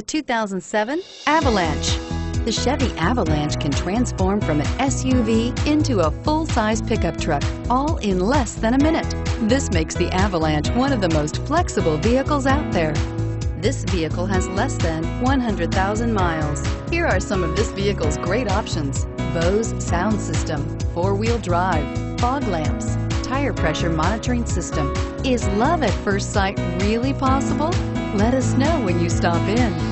The 2007 Avalanche. The Chevy Avalanche can transform from an SUV into a full-size pickup truck, all in less than a minute. This makes the Avalanche one of the most flexible vehicles out there. This vehicle has less than 100,000 miles. Here are some of this vehicle's great options: Bose sound system, four-wheel drive, fog lamps, tire pressure monitoring system. Is love at first sight really possible? Let us know when you stop in.